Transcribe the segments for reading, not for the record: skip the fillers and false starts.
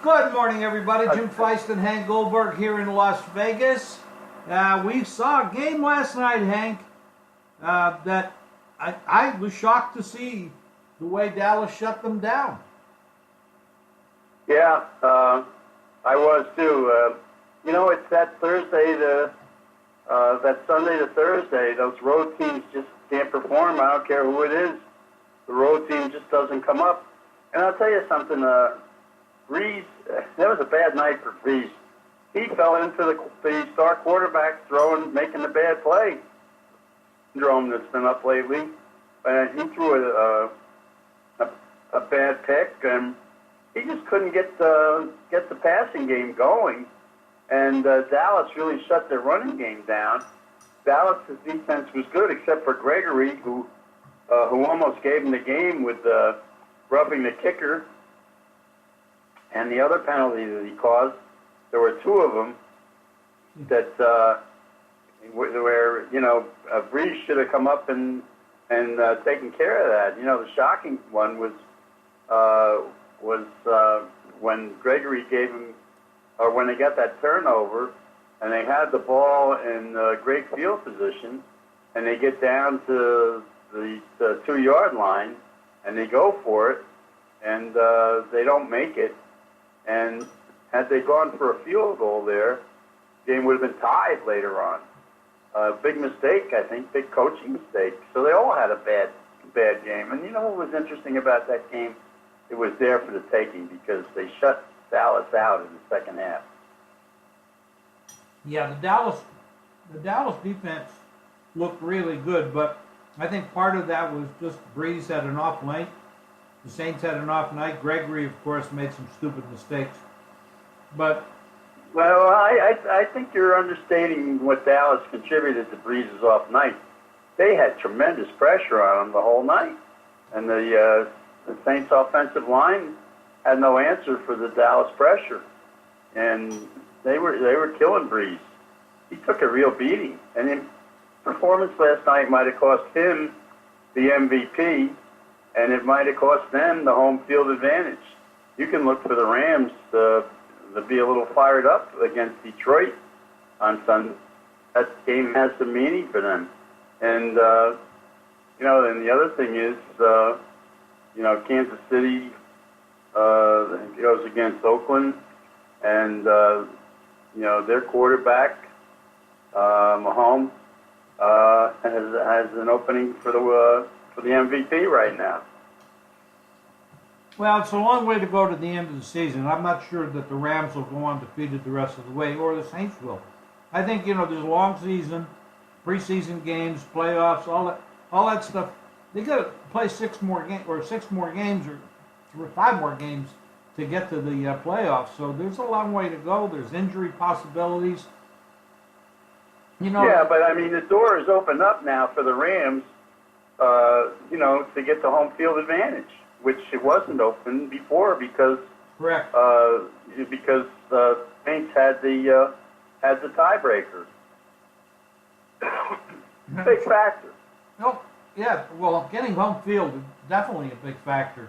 Good morning, everybody. Jim Feist and Hank Goldberg here in Las Vegas. We saw a game last night, Hank, that I was shocked to see the way Dallas shut them down. Yeah, I was too. It's that that Sunday to Thursday, those road teams just can't perform. I don't care who it is. The road team just doesn't come up. And I'll tell you something, Breeze, that was a bad night for Breeze. He fell into the star quarterback making the bad play syndrome that's been up lately. And he threw a bad pick, and he just couldn't get the passing game going. And Dallas really shut their running game down. Dallas's defense was good, except for Gregory, who almost gave him the game with roughing the kicker. And the other penalty that he caused, there were two of them that where Breeze should have come up and taken care of that. The shocking one was when Gregory gave him, or when they got that turnover, and they had the ball in great field position, and they get down to the 2-yard line, and they go for it, and they don't make it. And had they gone for a field goal there, the game would have been tied later on. Big mistake, I think, big coaching mistake. So they all had a bad game. And you know what was interesting about that game? It was there for the taking because they shut Dallas out in the second half. Yeah, the Dallas defense looked really good, but I think part of that was just Breeze had an off night. The Saints had an off night. Gregory, of course, made some stupid mistakes. But well, I think you're understating what Dallas contributed to Breeze's off night. They had tremendous pressure on them the whole night, and the Saints' offensive line had no answer for the Dallas pressure, and they were killing Breeze. He took a real beating, and his performance last night might have cost him the MVP, and it might have cost them the home field advantage. You can look for the Rams to be a little fired up against Detroit on Sunday. That game has some meaning for them. And, and the other thing is, Kansas City goes against Oakland, and, their quarterback, Mahomes, has an opening for the MVP right now. Well, it's a long way to go to the end of the season. I'm not sure that the Rams will go undefeated the rest of the way, or the Saints will. I think, there's a long season, preseason games, playoffs, all that stuff. They got to play 6 more games, or 5 more games to get to the playoffs. So there's a long way to go. There's injury possibilities. Yeah, but I mean, the door is opened up now for the Rams, to get the home field advantage, which it wasn't open before because correct because the Saints had the tiebreaker. Big factor. Oh, yeah. Well, getting home field is definitely a big factor.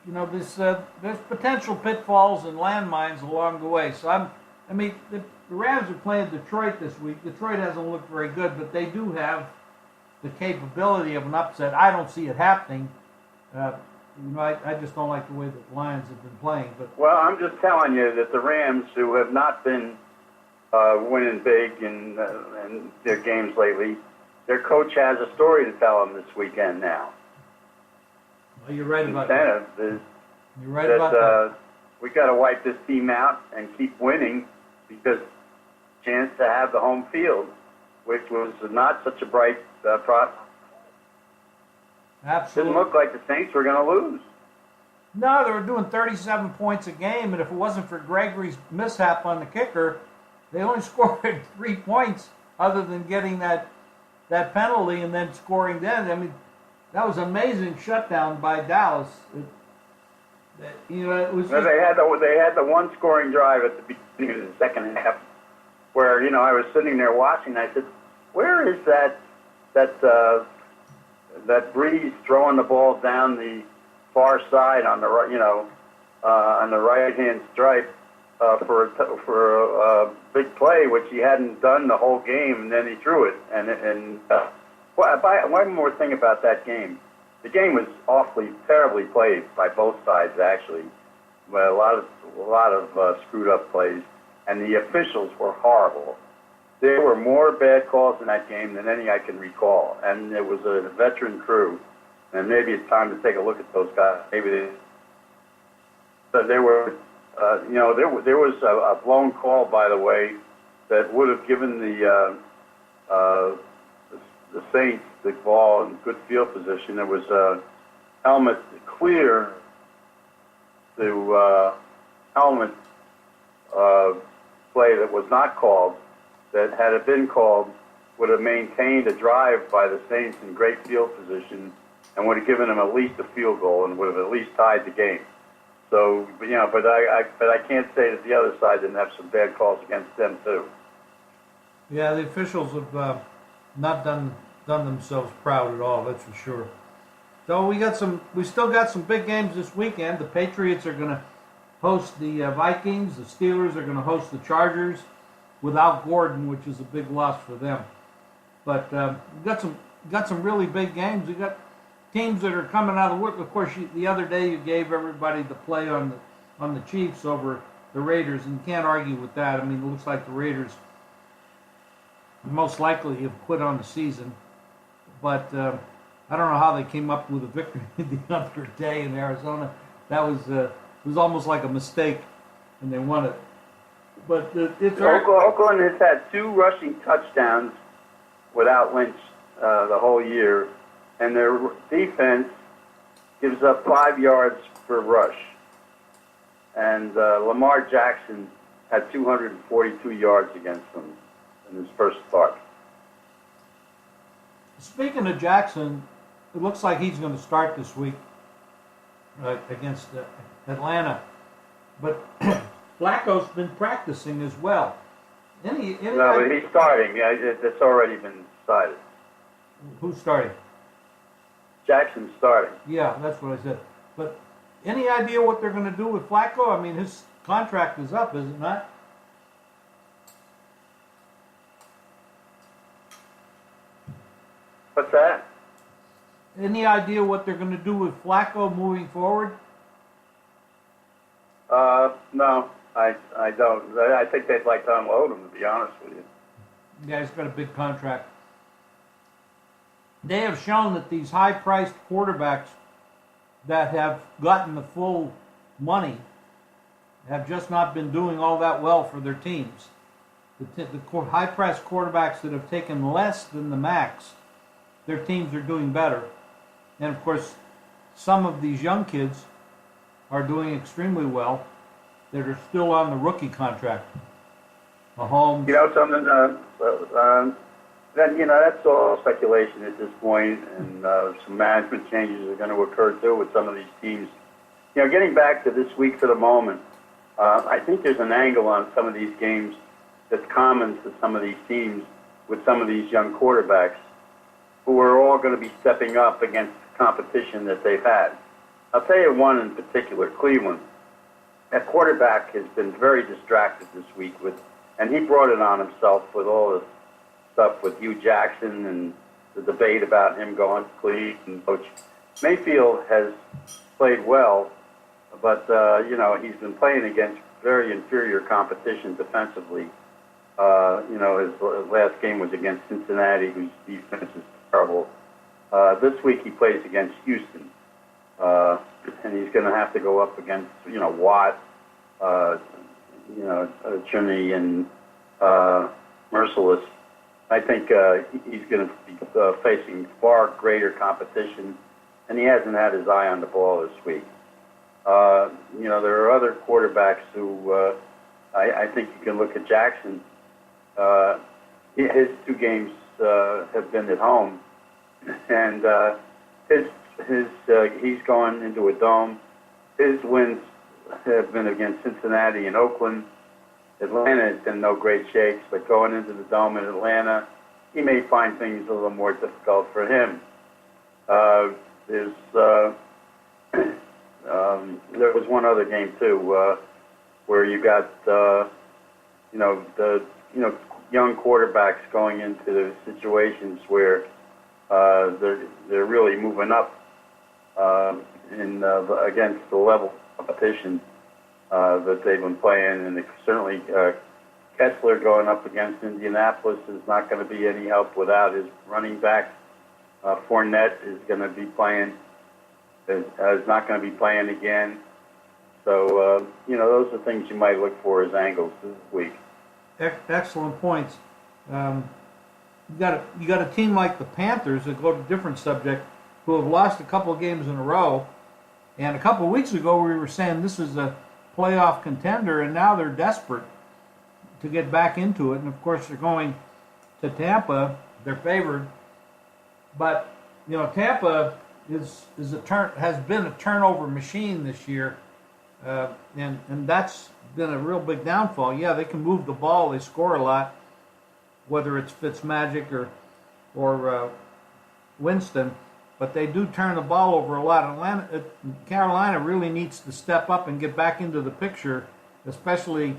There's potential pitfalls and landmines along the way. So the Rams are playing Detroit this week. Detroit hasn't looked very good, but they do have the capability of an upset. I don't see it happening. I just don't like the way the Lions have been playing. But well, I'm just telling you that the Rams, who have not been winning big in their games lately, their coach has a story to tell them this weekend now. Well, you're right about that. You're right about that. We got to wipe this team out and keep winning because chance to have the home field, which was not such a bright prospect. Absolutely. Didn't look like the Saints were going to lose. No, they were doing 37 points a game, and if it wasn't for Gregory's mishap on the kicker, they only scored 3 points other than getting that penalty and then scoring then. I mean, that was an amazing shutdown by Dallas. It was just, they had the one scoring drive at the beginning of the second half where I was sitting there watching. I said, "Where is that Breeze throwing the ball down the far side on the right, on the right-hand stripe for a big play, which he hadn't done the whole game, and then he threw it. One more thing about that game. The game was terribly played by both sides, actually. But a lot of screwed up plays, and the officials were horrible. There were more bad calls in that game than any I can recall, and it was a veteran crew. And maybe it's time to take a look at those guys. But there were, there was a blown call, by the way, that would have given the Saints the ball in good field position. There was a helmet clear to helmet play that was not called. That had it been called, would have maintained a drive by the Saints in great field position, and would have given them at least a field goal, and would have at least tied the game. So, but I can't say that the other side didn't have some bad calls against them too. Yeah, the officials have not done themselves proud at all. That's for sure. So we still got some big games this weekend. The Patriots are going to host the Vikings. The Steelers are going to host the Chargers without Gordon, which is a big loss for them. But we got some really big games. We got teams that are coming out of the wood. Of course, the other day you gave everybody the play on the Chiefs over the Raiders, and you can't argue with that. I mean, it looks like the Raiders most likely have quit on the season. But I don't know how they came up with a victory the other day in Arizona. That was almost like a mistake, and they won it. But Oakland has had 2 rushing touchdowns without Lynch the whole year, and their defense gives up 5 yards per rush. And Lamar Jackson had 242 yards against them in his first start. Speaking of Jackson, it looks like he's going to start this week against Atlanta. But Flacco's been practicing as well. But he's starting. Yeah, it's already been decided. Who's starting? Jackson's starting. Yeah, that's what I said. But any idea what they're going to do with Flacco? I mean, his contract is up, is it not? What's that? Any idea what they're going to do with Flacco moving forward? No, I don't. I think they'd like to unload him, to be honest with you. Yeah, he's got a big contract. They have shown that these high-priced quarterbacks that have gotten the full money have just not been doing all that well for their teams. The high-priced quarterbacks that have taken less than the max, their teams are doing better. And, of course, some of these young kids are doing extremely well that are still on the rookie contract. Mahomes. You know something? That's all speculation at this point, and some management changes are going to occur too with some of these teams. Getting back to this week for the moment, I think there's an angle on some of these games that's common to some of these teams with some of these young quarterbacks who are all going to be stepping up against the competition that they've had. I'll tell you one in particular, Cleveland. That quarterback has been very distracted this week and he brought it on himself with all the stuff with Hugh Jackson and the debate about him going to Cleveland. Coach Mayfield has played well, but he's been playing against very inferior competition defensively. His last game was against Cincinnati, whose defense is terrible. This week he plays against Houston, and he's going to have to go up against Watt, Trinity, and Merciless. I think he's going to be facing far greater competition, and he hasn't had his eye on the ball this week. There are other quarterbacks who I think you can look at Jackson. His 2 games have been at home, and he's gone into a dome. His wins have been against Cincinnati and Oakland. Atlanta is in no great shakes, but going into the dome in Atlanta, he may find things a little more difficult for him. there was one other game too, where you got the young quarterbacks going into situations where they're really moving up against the level of competition that they've been playing, and certainly Kessler going up against Indianapolis is not going to be any help without his running back. Fournette is going to be playing. Is not going to be playing again. So those are things you might look for as angles this week. Excellent points. You got a team like the Panthers, that go to a different subject, who have lost a couple of games in a row, and a couple of weeks ago we were saying this is a playoff contender, and now they're desperate to get back into it. And of course they're going to Tampa. They're favored, but Tampa has been a turnover machine this year, and that's been a real big downfall. Yeah, they can move the ball, they score a lot, whether it's Fitzmagic or Winston, but they do turn the ball over a lot. Carolina really needs to step up and get back into the picture, especially.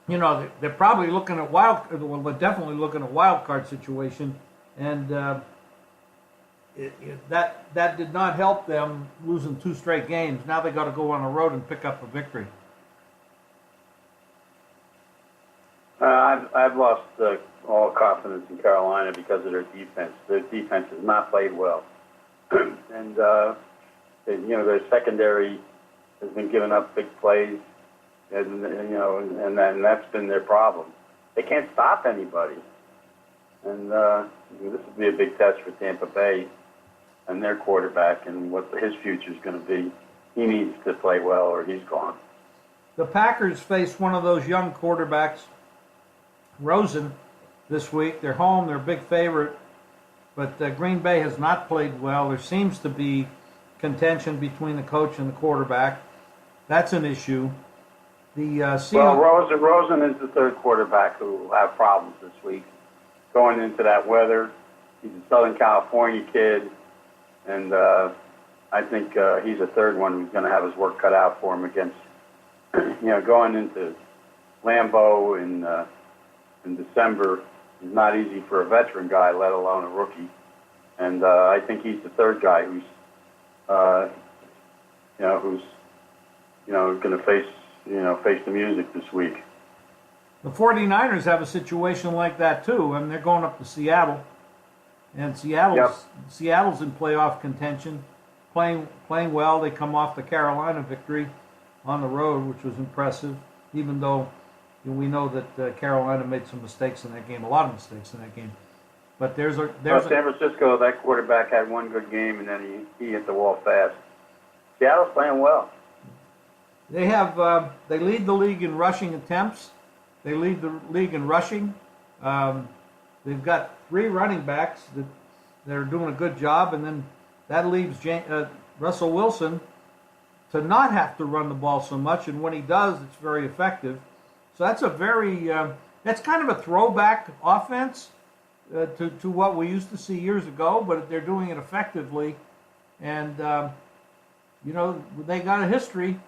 They're probably looking at they're definitely looking at wild card situation, and that did not help them losing 2 straight games. Now they got to go on the road and pick up a victory. I've lost all confidence in Carolina because of their defense. Their defense has not played well, and their secondary has been giving up big plays, and that's been their problem. They can't stop anybody, and this will be a big test for Tampa Bay and their quarterback, and what his future is going to be. He needs to play well, or he's gone. The Packers face one of those young quarterbacks, Rosen, this week. They're home. They're a big favorite, but Green Bay has not played well. There seems to be contention between the coach and the quarterback. That's an issue. Rosen is the third quarterback who will have problems this week. Going into that weather, he's a Southern California kid, and I think he's a third one who's going to have his work cut out for him against, going into Lambeau in December is not easy for a veteran guy, let alone a rookie. And I think he's the third guy who's going to face the music this week. The 49ers have a situation like that too, and they're going up to Seattle, and Seattle's in playoff contention, playing well. They come off the Carolina victory on the road, which was impressive, even though we know that Carolina made some mistakes in that game, a lot of mistakes in that game. But San Francisco, that quarterback had one good game, and then he hit the wall fast. Seattle's playing well. They lead the league in rushing attempts. They lead the league in rushing. They've got 3 running backs that are doing a good job, and then that leaves Russell Wilson to not have to run the ball so much, and when he does, it's very effective. So that's that's kind of a throwback offense to what we used to see years ago, but they're doing it effectively, and they got a history.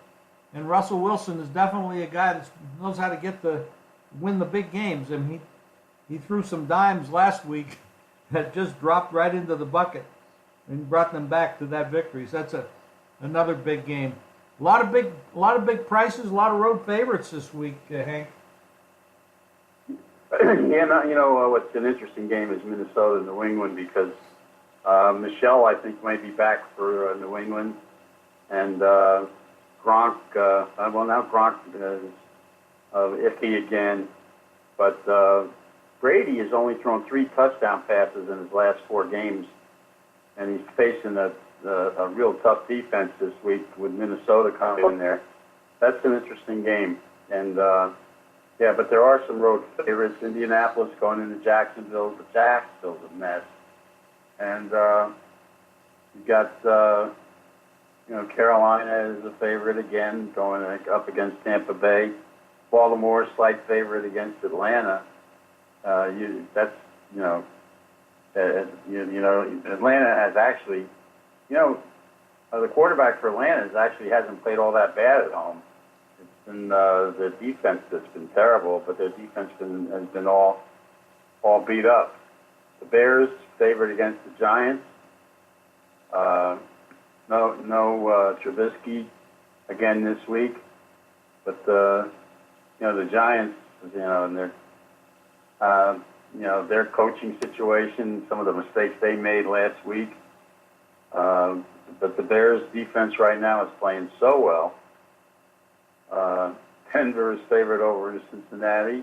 And Russell Wilson is definitely a guy that knows how to win the big games. And he threw some dimes last week that just dropped right into the bucket and brought them back to that victory. So that's another big game. A lot of big prices, a lot of road favorites this week, Hank. What's an interesting game is Minnesota and New England, because Michelle, I think, might be back for New England, and Gronk, now Gronk is iffy again, but Brady has only thrown 3 touchdown passes in his last 4 games, and he's facing a real tough defense this week with Minnesota coming in there. That's an interesting game, and but there are some road favorites. Indianapolis going into Jacksonville, but Jacksonville's a mess, and you got. Carolina is a favorite again, going up against Tampa Bay. Baltimore, slight favorite against Atlanta. Atlanta has actually, The quarterback for Atlanta actually hasn't played all that bad at home. It's been the defense that's been terrible, but their defense has been all beat up. The Bears favored against the Giants. No Trubisky again this week, but the Giants, and their coaching situation, some of the mistakes they made last week. But the Bears defense right now is playing so well. Denver is favored over Cincinnati.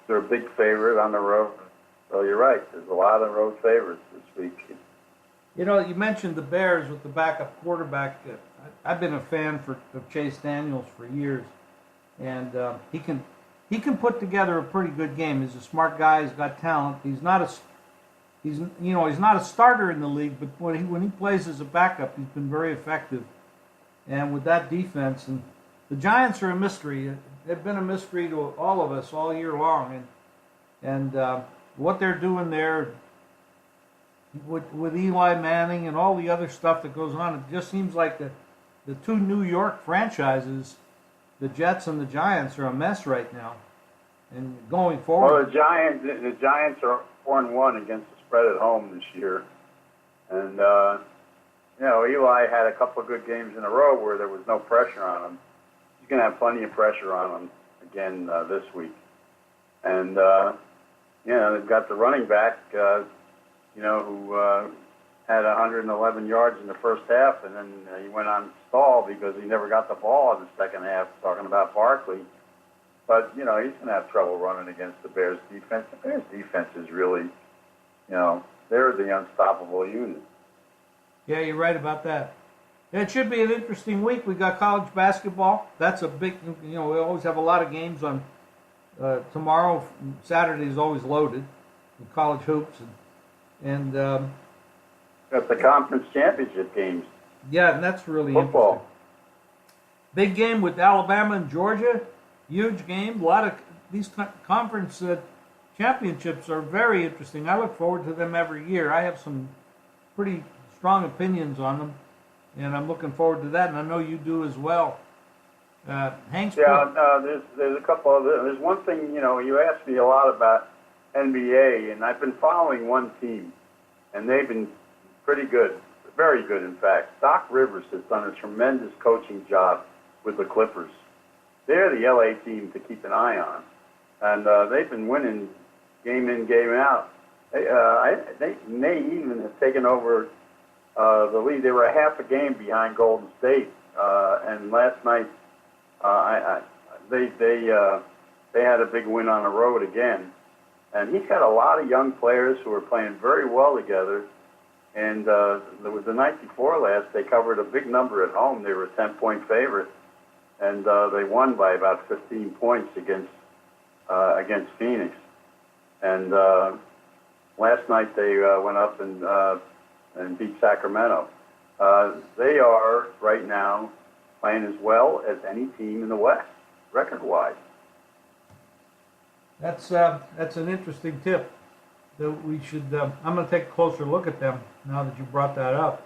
They're a big favorite on the road. So you're right. There's a lot of road favorites this week. You mentioned the Bears with the backup quarterback. I've been a fan of Chase Daniels for years, and he can put together a pretty good game. He's a smart guy. He's got talent. He's not a starter in the league, but when he plays as a backup, he's been very effective. And with that defense, and the Giants are a mystery. They've been a mystery to all of us all year long, and what they're doing there with Eli Manning and all the other stuff that goes on, it just seems like the two New York franchises, the Jets and the Giants, are a mess right now. And going forward, well, the Giants are 4-1 against the spread at home this year, and Eli had a couple of good games in a row where there was no pressure on him. He's going to have plenty of pressure on him again this week, and they've got the running back, who had 111 yards in the first half, and then he went on stall because he never got the ball in the second half. Talking about Barkley. But, he's going to have trouble running against the Bears' defense. The Bears' defense is really, they're the unstoppable unit. Yeah, you're right about that. It should be an interesting week. We got college basketball. That's a big, we always have a lot of games on tomorrow. Saturday is always loaded with college hoops. And got the conference championship games. Yeah, and that's really football. Interesting. Big game with Alabama and Georgia. Huge game. A lot of these conference championships are very interesting. I look forward to them every year. I have some pretty strong opinions on them, and I'm looking forward to that, and I know you do as well. Hank's there's a couple of there's one thing, you asked me a lot about NBA, and I've been following one team, and they've been pretty good, very good, in fact. Doc Rivers has done a tremendous coaching job with the Clippers. They're the LA team to keep an eye on, and they've been winning game in, game out. They may even have taken over the lead. They were a half a game behind Golden State, and last night they had a big win on the road again. And he's got a lot of young players who are playing very well together. And the night before last, they covered a big number at home. They were a 10-point favorite, and they won by about 15 points against Phoenix. And last night they went up and beat Sacramento. They are right now playing as well as any team in the West, record-wise. That's an interesting tip that we should. I'm going to take a closer look at them now that you brought that up.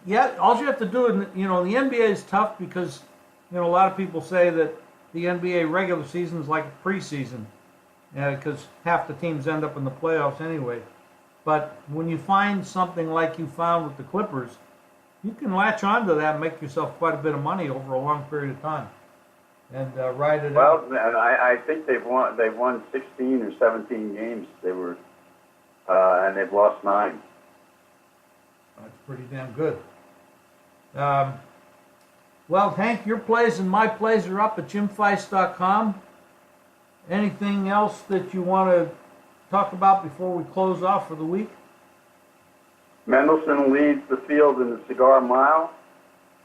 Yeah, all you have to do, the NBA is tough because, a lot of people say that the NBA regular season is like a preseason, because half the teams end up in the playoffs anyway. But when you find something like you found with the Clippers, you can latch onto that and make yourself quite a bit of money over a long period of time, and ride it out. Well, I think they've won 16 or 17 games. They were, and they've lost 9. That's pretty damn good. Well, Hank, your plays and my plays are up at jimfeist.com. Anything else that you want to talk about before we close off for the week? Mendelssohn leads the field in the Cigar Mile.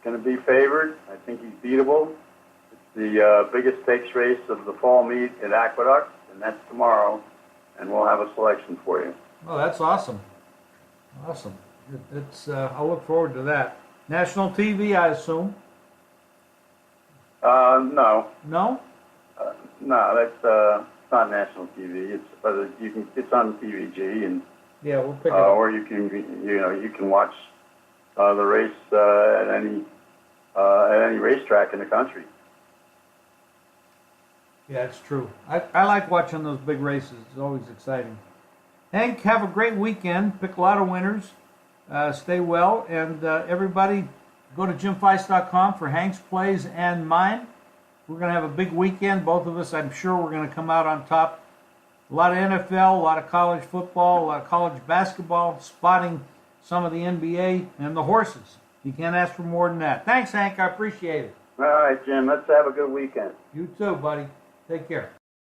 Going to be favored. I think he's beatable. It's the biggest stakes race of the fall meet at Aqueduct, and that's tomorrow. And we'll have a selection for you. Oh, that's awesome. Awesome. I'll look forward to that. National TV, I assume? No. No? No, that's not national TV. It's on TVG, and Yeah, we'll pick it up. or you can watch the race at any racetrack in the country. Yeah, it's true. I like watching those big races. It's always exciting. Hank, have a great weekend. Pick a lot of winners. Stay well. And everybody, go to jimfeist.com for Hank's plays and mine. We're going to have a big weekend. Both of us, I'm sure we're going to come out on top. A lot of NFL, a lot of college football, a lot of college basketball, spotting some of the NBA, and the horses. You can't ask for more than that. Thanks, Hank. I appreciate it. All right, Jim. Let's have a good weekend. You too, buddy. Take care.